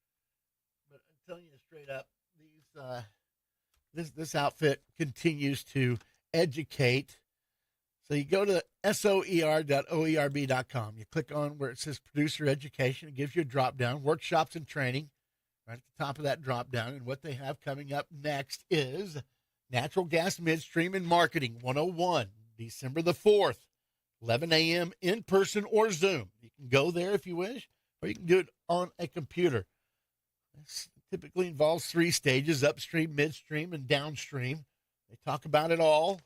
But I'm telling you straight up, this outfit continues to educate. So you go to soer.oerb.com. You click on where it says producer education. It gives you a drop down, workshops and training, right at the top of that drop down. And what they have coming up next is Natural Gas Midstream and Marketing 101, December the 4th, 11 a.m. in person or Zoom. You can go there if you wish, or you can do it on a computer. This typically involves 3 stages: upstream, midstream, and downstream. They talk about it all.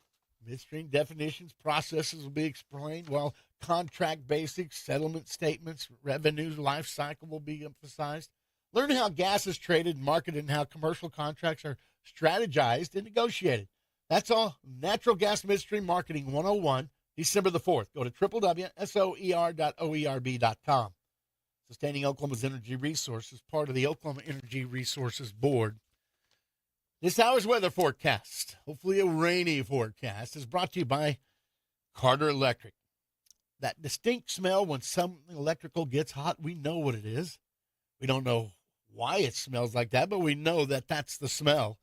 Midstream definitions, processes will be explained, while contract basics, settlement statements, revenue life cycle will be emphasized. Learn how gas is traded and marketed and how commercial contracts are strategized and negotiated. That's all. Natural Gas Midstream Marketing 101, December the 4th. Go to www.soer.oerb.com. Sustaining Oklahoma's energy resources, part of the Oklahoma Energy Resources Board. This hour's weather forecast, hopefully a rainy forecast, is brought to you by Carter Electric. That distinct smell when something electrical gets hot, we know what it is. We don't know why it smells like that, but we know that that's the smell.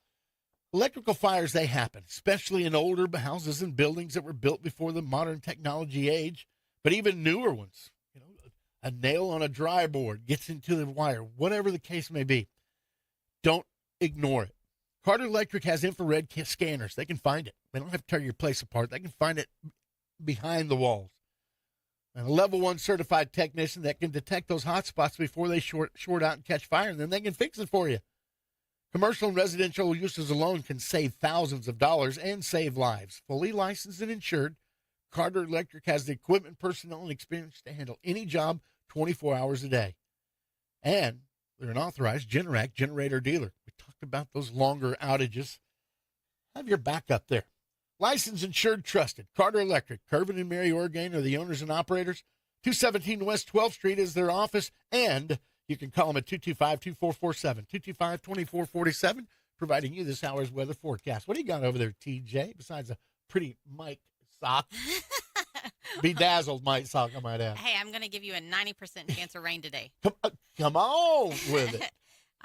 Electrical fires, they happen, especially in older houses and buildings that were built before the modern technology age, but even newer ones. You know, a nail on a dry board gets into the wire, whatever the case may be. Don't ignore it. Carter Electric has infrared scanners. They can find it. They don't have to tear your place apart. They can find it behind the walls. And a level 1 certified technician that can detect those hot spots before they short out and catch fire, and then they can fix it for you. Commercial and residential uses alone can save thousands of dollars and save lives. Fully licensed and insured, Carter Electric has the equipment, personnel, and experience to handle any job 24 hours a day. And they're an authorized Generac generator dealer. We talked about those longer outages. Have your backup there. Licensed, insured, trusted. Carter Electric. Kervin and Mary Orgain are the owners and operators. 217 West 12th Street is their office. And you can call them at 225-2447, 225-2447, providing you this hour's weather forecast. What do you got over there, TJ, besides a pretty Mike sock? Bedazzled Mike sock, I might add. Hey, I'm going to give you a 90% chance of rain today. Come on with it.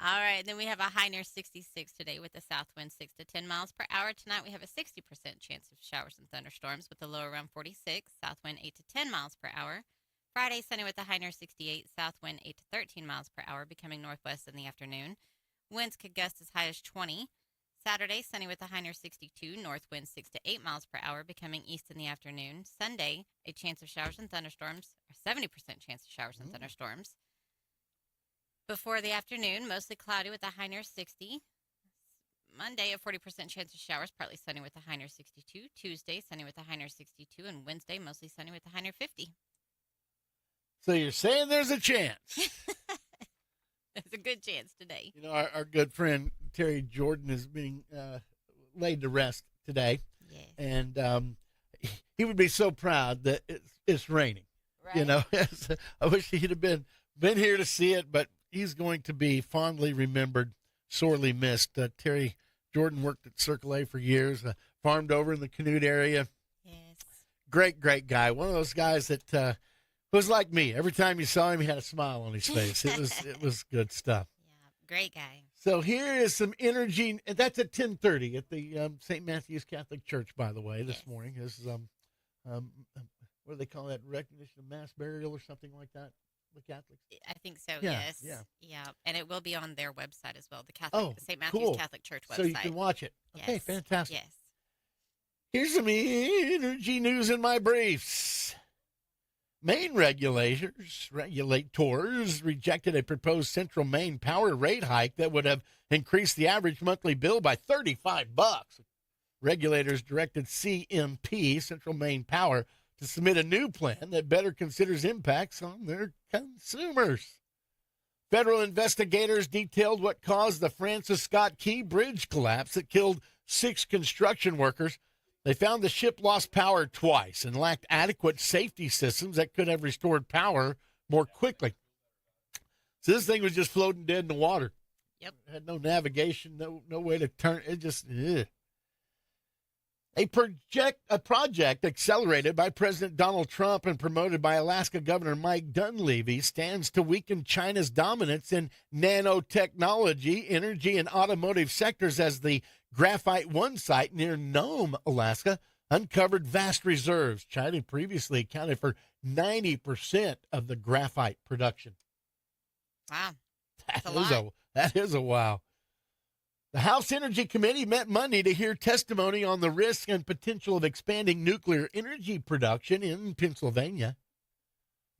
All right, then we have a high near 66 today with a south wind 6 to 10 miles per hour. Tonight we have a 60% chance of showers and thunderstorms with a low around 46, south wind 8 to 10 miles per hour. Friday, sunny with a high near 68, south wind 8 to 13 miles per hour, becoming northwest in the afternoon. Winds could gust as high as 20. Saturday, sunny with a high near 62, north wind 6 to 8 miles per hour, becoming east in the afternoon. Sunday, a chance of showers and thunderstorms, or 70% chance of showers and thunderstorms. Before the afternoon, mostly cloudy with a high near 60. Monday, a 40% chance of showers, partly sunny with a high near 62. Tuesday, sunny with a high near 62. And Wednesday, mostly sunny with a high near 50. So you're saying there's a chance? There's a good chance today. You know, our good friend Terry Jordan is being laid to rest today. Yes. And he would be so proud that it's raining. Right. You know, I wish he'd have been here to see it, but he's going to be fondly remembered, sorely missed. Terry Jordan worked at Circle A for years, farmed over in the Canute area. Yes. Great guy. One of those guys that was like me. Every time you saw him, he had a smile on his face. It was good stuff. Yeah. Great guy. So here is some energy, and that's at 10:30 at the St. Matthew's Catholic Church, by the way, this morning. This is, what do they call that, recognition of mass burial or something like that, the Catholics? I think so, Yeah, yes. yeah. And it will be on their website as well, the St. Matthew's cool. Catholic Church website. So you can watch it. Okay, Yes. fantastic. Yes. Here's some energy news in my briefs. Maine regulators rejected a proposed central Maine power rate hike that would have increased the average monthly bill by $35. Regulators directed CMP, Central Maine Power, to submit a new plan that better considers impacts on their consumers. Federal investigators detailed what caused the Francis Scott Key Bridge collapse that killed 6 construction workers. They found the ship lost power twice and lacked adequate safety systems that could have restored power more quickly. So this thing was just floating dead in the water. Yep. It had no navigation, no way to turn. It just, ugh. A project accelerated by President Donald Trump and promoted by Alaska Governor Mike Dunleavy stands to weaken China's dominance in nanotechnology, energy, and automotive sectors as the Graphite One site near Nome, Alaska, uncovered vast reserves. China previously accounted for 90% of the graphite production. Wow. That is a wow. The House Energy Committee met Monday to hear testimony on the risk and potential of expanding nuclear energy production in Pennsylvania.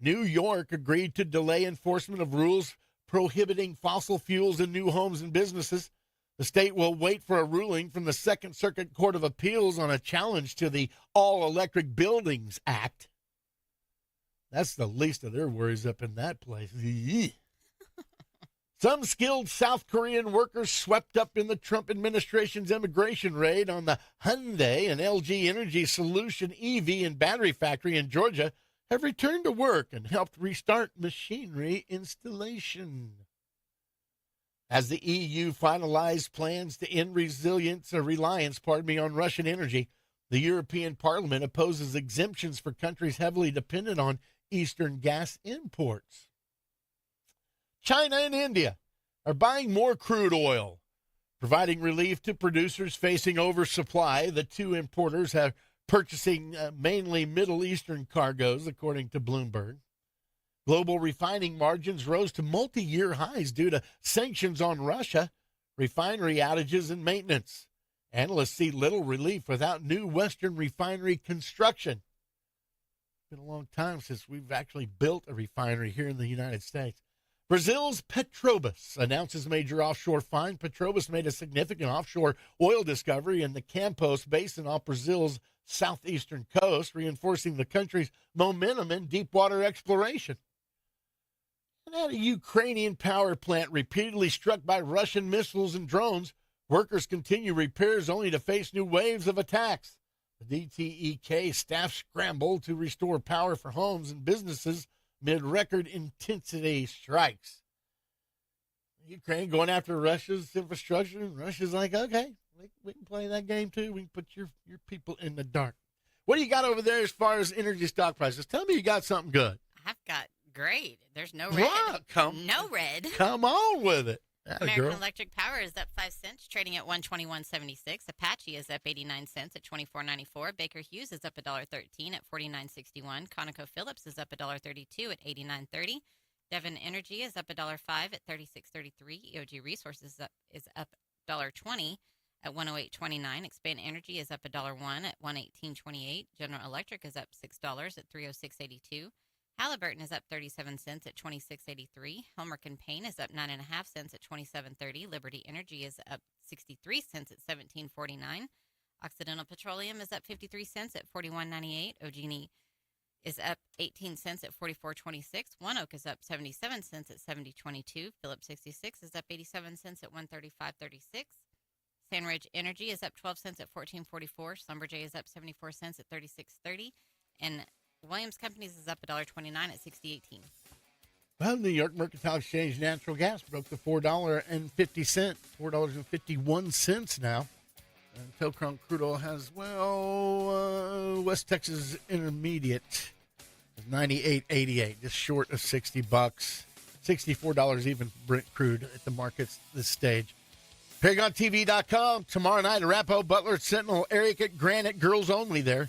New York agreed to delay enforcement of rules prohibiting fossil fuels in new homes and businesses. The state will wait for a ruling from the Second Circuit Court of Appeals on a challenge to the All-Electric Buildings Act. That's the least of their worries up in that place. Some skilled South Korean workers swept up in the Trump administration's immigration raid on the Hyundai and LG Energy Solution EV and battery factory in Georgia have returned to work and helped restart machinery installation. As the EU finalized plans to end reliance on Russian energy, the European Parliament opposes exemptions for countries heavily dependent on Eastern gas imports. China and India are buying more crude oil, providing relief to producers facing oversupply. The two importers are purchasing mainly Middle Eastern cargoes, according to Bloomberg. Global refining margins rose to multi-year highs due to sanctions on Russia, refinery outages, and maintenance. Analysts see little relief without new Western refinery construction. It's been a long time since we've actually built a refinery here in the United States. Brazil's Petrobras announces major offshore find. Petrobras made a significant offshore oil discovery in the Campos Basin off Brazil's southeastern coast, reinforcing the country's momentum in deepwater exploration. And at a Ukrainian power plant repeatedly struck by Russian missiles and drones, workers continue repairs only to face new waves of attacks. The DTEK staff scrambled to restore power for homes and businesses amid record intensity strikes. Ukraine going after Russia's infrastructure, and Russia's like, okay, we can play that game too. We can put your people in the dark. What do you got over there as far as energy stock prices? Tell me you got something good. I've got great. There's no red. No red. Come on with it. American Electric Power is up 5 cents, trading at $121.76. Apache is up 89 cents at $24.94. Baker Hughes is up $1.13 at $49.61. ConocoPhillips is up $1.32 at $89.30. Devon Energy is up $1.05 at $36.33. EOG Resources is up $1.20 at $108.29. Expand Energy is up $1.01 at $118.28. General Electric is up $6 at $306.82. Halliburton is up 37 cents at $26.83. Helmerich & Payne is up 9.5 cents at $27.30. Liberty Energy is up 63 cents at $17.49. Occidental Petroleum is up 53 cents at $41.98. Ogini is up 18 cents at $44.26. ONEOK is up 77 cents at $70.22. Phillips 66 is up 87 cents at $135.36. Sandridge Energy is up 12 cents at $14.44. Schlumberger is up 74 cents at $36.30. And Williams Companies is up $1.29 at $60.18. Well, New York Mercantile Exchange natural gas broke the $4.50, $4.51 now. And Tocron crude oil has, West Texas Intermediate, $98.88, just short of $60. $64 even Brent crude at the markets this stage. ParagonTV.com. Tomorrow night, Arapahoe, Butler, Sentinel, Eric, Granite, girls only there.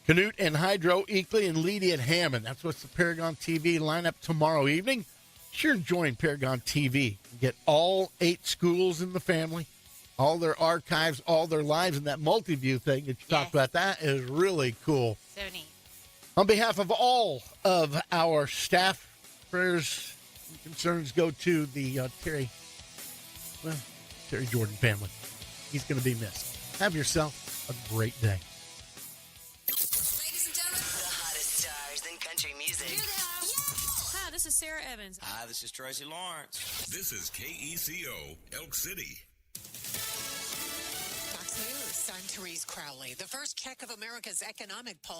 Canute and Hydro, Eakley, and Leedy at Hammond. That's what's the Paragon TV lineup tomorrow evening. Sure, join Paragon TV. Get all 8 schools in the family, all their archives, all their lives, and that multi-view thing that you talked about. That is really cool. So neat. On behalf of all of our staff, prayers and concerns go to the Terry Jordan family. He's going to be missed. Have yourself a great day. Ladies and gentlemen, the hottest stars in country music. Hi, this is Sarah Evans. Hi, this is Tracy Lawrence. This is KECO Elk City. Fox News, I'm Therese Crowley. The first check of America's economic pulse.